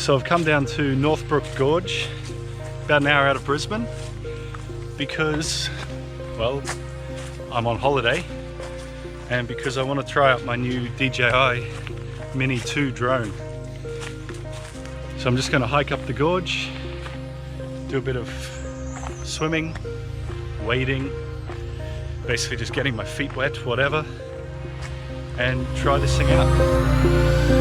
So I've come down to Northbrook Gorge, about an hour out of Brisbane, because, well, I'm on holiday and because I want to try out my new DJI Mini 2 drone. So I'm just going to hike up the gorge, do a bit of swimming, wading, basically just getting my feet wet, whatever, and try this thing out.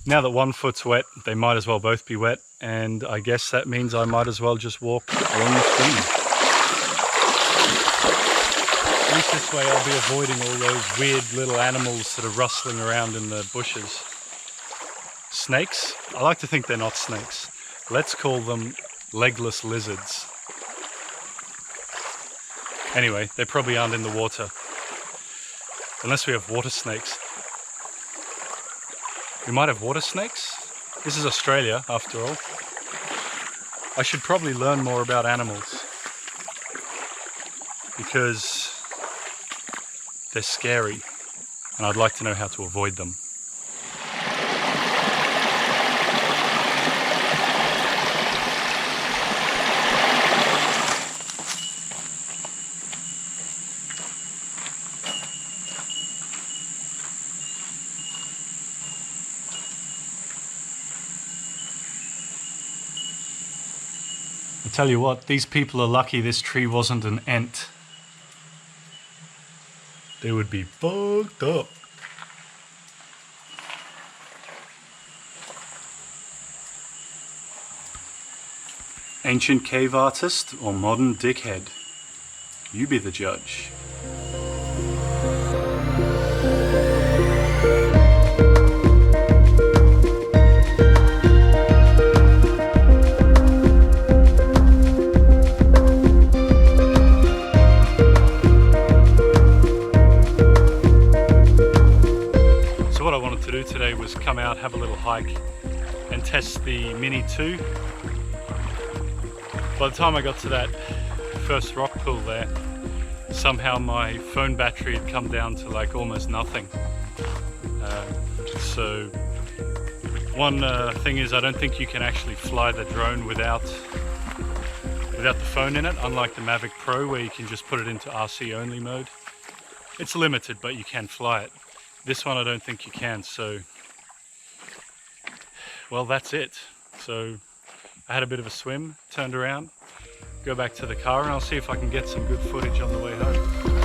Now that one foot's wet, they might as well both be wet, and I guess that means I might as well just walk along the stream. At least this way I'll be avoiding all those weird little animals that are rustling around in the bushes. Snakes? I like to think they're not snakes. Let's call them legless lizards. Anyway, they probably aren't in the water. Unless we have water snakes. We might have water snakes. This is Australia, after all. I should probably learn more about animals because they're scary and I'd like to know how to avoid them. I tell you what, these people are lucky this tree wasn't an ant. They would be fucked up. Ancient cave artist or modern dickhead? You be the judge. Today was come out, have a little hike and test the Mini 2. By the time I got to that first rock pool there, somehow my phone battery had come down to like almost nothing. So one thing is, I don't think you can actually fly the drone without the phone in it, unlike the Mavic Pro where you can just put it into RC only mode. It's limited, but you can fly it. This one I don't think you can, so, well, that's it. So I had a bit of a swim, turned around, go back to the car, and I'll see if I can get some good footage on the way home.